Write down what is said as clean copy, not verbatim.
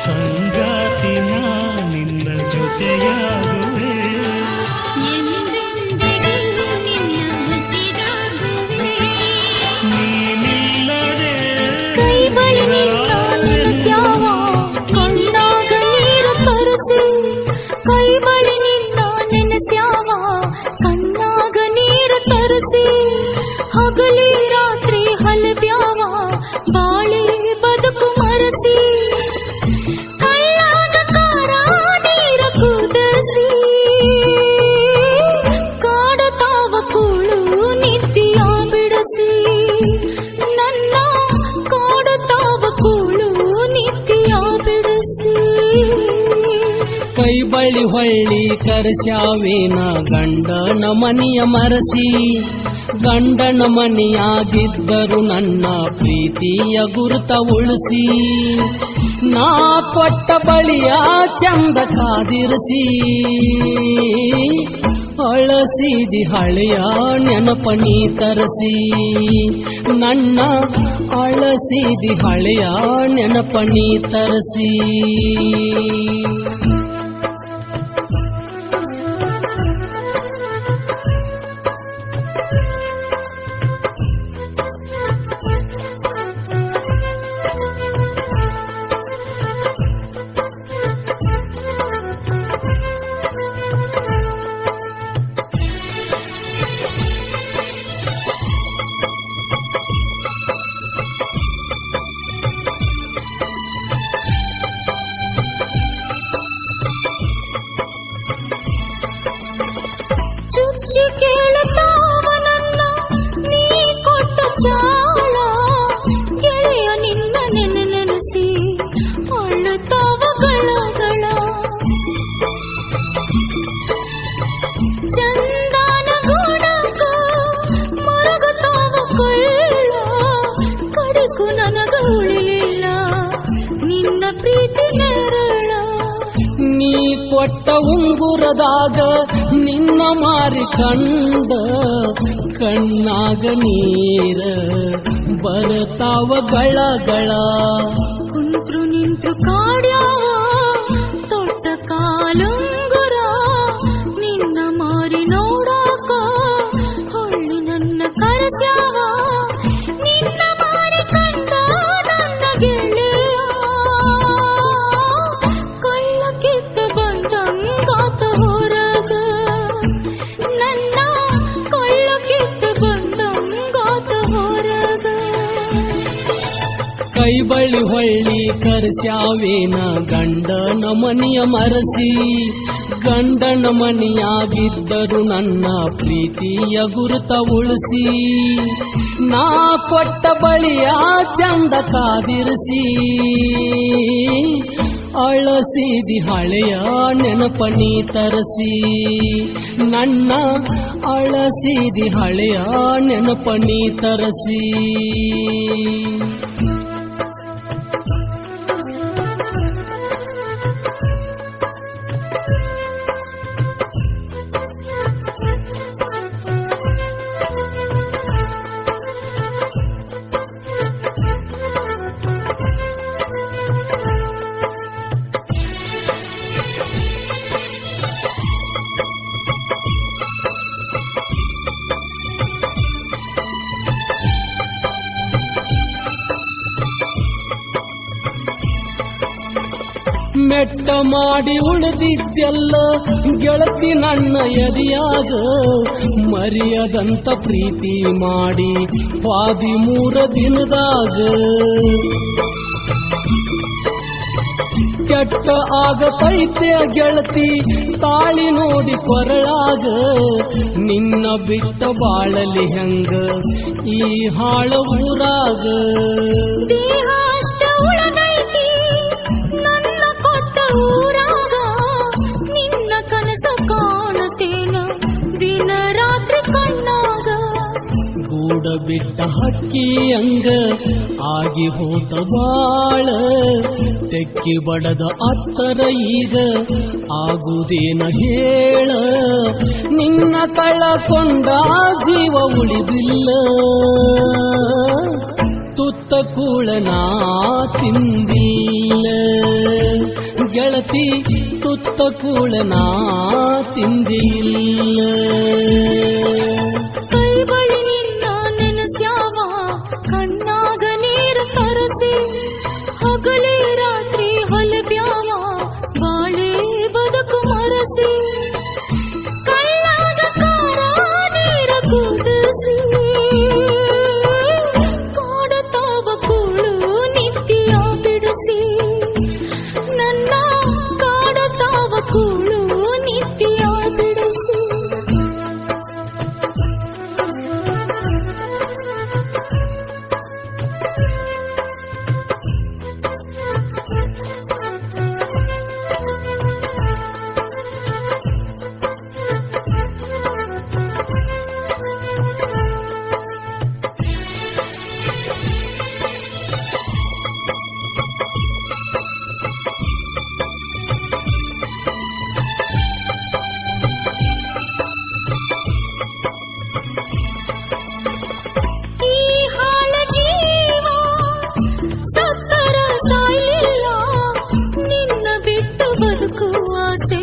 ಸಂಗಾತಿ ನಾ ನಿನ್ನ ಜೊತೆಯಾಗುವೆ ನೀನಿಲ್ಲದೆ ಕೈ ಬಳಿ ನೆನೆಸ್ಯಾವ ಕಣ್ಣಾಗ ನೀರು ತರಿಸಿ ಕೈ ಬಳಿ ನಿನ್ನ ನೆನೆಸ್ಯಾವ ಕಣ್ಣಾಗ ನೀರು ತರಿಸಿ ಹಗಲಿ ರಾತ್ರಿ ಹಲಬ್ಯಾವ ಬಾಳಿ ಬದುಕು ಮರಸಿ ಕಳ್ಳಾಗ ಕಾರ ನೀರ ಕುದಸಿ ಕಾಡತಾವ ಕೂಳು ನಿತ್ಯ ಬಿಡಿಸಿ ನನ್ನ ಕಾಡತಾವ ಕೂಳು ನಿತ್ಯ ಬಿಡಿಸಿ ಕೈ ಬಳಿ ಹೊಳ್ಳಿ ಕರೆಸ್ಯಾವೇನ ಗಂಡನ ಮನೆಯ ಮರಸಿ ಗಂಡನ ಮನೆಯಾಗಿದ್ದರು ನನ್ನ ಪ್ರೀತಿಯ ಗುರುತ ಉಳಿಸಿ ನಾ ಕೊಟ್ಟ ಬಳಿಯ ಚಂದ ಕಾದಿರಿಸಿ ಅಳಸಿದಿ ಹಳೆಯ ನೆನಪನಿ ತರಸಿ ನನ್ನ ಅಳಸಿದಿ ಹಳೆಯ ನೆನಪನಿ ತರಸಿ ಚುಚ್ಚಿ ಕೇಳುತ್ತಾವ ನನ್ನ ನೀ ಕೊಟ್ಟ ಚಾಳ ಗೆಳೆಯ ನಿನ್ನ ನೆನೆಸಿ ಅಳುತ್ತಾವ ಗಳಗಳ ಚಂದನ ಗುಣಕ ಮರಗುತ್ತಾವ ಕೊಳ್ಳ ಕಡೆಗೂ ನನಗ ಉಳಿಲಿಲ್ಲ ನಿನ್ನ ಪ್ರೀತಿ ನೆರಳ ನೀ ಕೊಟ್ಟ ಉಂಗುರದಾಗ ನಿನ್ನ ಮಾರಿ ಕಂಡ ಕಣ್ಣಾಗ ನೀರ ಬರತಾವ ಗಳಗಳ ಕುಂತ್ರು ನಿಂತ್ರು ಕಾಡ್ಯಾವ ತೊಟ್ಟ ಕಾಲುಂಗುರ ನಿನ್ನ ಮಾರಿ ನೋಡಾಕ ಹೊಳ್ಳಿ ನನ್ನ ಕರೆಸ್ಯಾವ ನಿನ್ನ ಮಾರಿ ಕಂಡ ನನ್ನ ಗೆಳೆಯ ಕಳ್ಳ ಕಿತ್ತ ಬಂದಂಗಾತ ಹೊರಗ ನನ್ನ ಕಳ್ಳ ಕಿತ್ತ ಬಂದಂಗಾತ ಹೊರಗ ಕೈ ಬಳಿ ಹೊಳ್ಳಿ ಕರೆಸ್ಯಾವೇನ ಗಂಡನ ಮನೆಯ ಮರಸಿ ಗಂಡನ ಮನೆಯಾಗಿದ್ದರು ನನ್ನ ಪ್ರೀತಿಯ ಗುರುತ ಉಳಿಸಿ ನಾ ಕೊಟ್ಟ ಬಳಿಯ ಚಂದ ಕಾದಿರಿಸಿ ಅಳಸಿದಿ ಹಳೆಯ ನೆನಪನಿ ತರಸಿ ನನ್ನ ಅಳಸಿದಿ ಹಳೆಯ ನೆನಪನಿ ತರಸಿ ಮೆಟ್ಟ ಮಾಡಿ ಉಳಿದಿದ್ದೆಲ್ಲ ಗೆಳತಿ ನನ್ನ ಎದೆಯಾಗ ಮರೆಯದಂತ ಪ್ರೀತಿ ಮಾಡಿ 13 ದಿನದಾಗ ಕೆಟ್ಟ ಆಗತೈತೆ ಗೆಳತಿ ತಾಳಿ ನೋಡಿ ಕೊರಳಾಗ ನಿನ್ನ ಬಿಟ್ಟ ಬಾಳಲಿ ಹೆಂಗ ಈ ಹಾಳ ಊರಾಗ ದೇಹ ಅಷ್ಟ ಉಳದೈತಿ ನನ್ನ ಕೊಟ್ಟ ಊರಾಗ ನಿನ್ನ ಕನಸ ಕಾಣತೇನ ದಿನ ರಾತ್ರಿ ಕಣ್ಣಾಗ ಗೂಡ ಬಿಟ್ಟ ಹಕ್ಕಿ ಹಂಗ ಆಗಿ ಹೋತ ಬಾಳ ತೆಕ್ಕಿ ಬಡದ ಅತ್ತರ ಈಗ ಆಗುದೇನ ಹೇಳ ನಿನ್ನ ಕಳಕೊಂಡ ಜೀವ ಉಳಿದಿಲ್ಲ ತುತ್ತ ಕೂಳನಾ ತಿಂದಿಲ್ಲ ಪ್ರೀತಿ ತುತ್ತ ಕೂಳನಾ ತಿಂದಿಲ್ಲ. ಕೈ ಬಳಿ ನಿನ್ನ ನೆನಸ್ಯಾವ ಕಣ್ಣಾಗ ನೀರು ತರಸಿ, ಹಗಲೇ ರಾತ್ರಿ ಹೊಲಬ್ಯಾವ ಬಾಳೆ ಬದುಕು ಮರಸಿ, ಕಳ್ಳಾಗ ಕಾರ ನೀರ ಕುದಿಸಿ, ಕಾಡತಾವ ಕೂಳು ನಿತ್ಯ ಬಿಡಿಸಿ, ನನ್ನ ಕಾಡತಾವ ಕೂಳು ನಿತ್ಯ ಬಿಡಿಸಿ. ಬದುಕು ಆಸೆ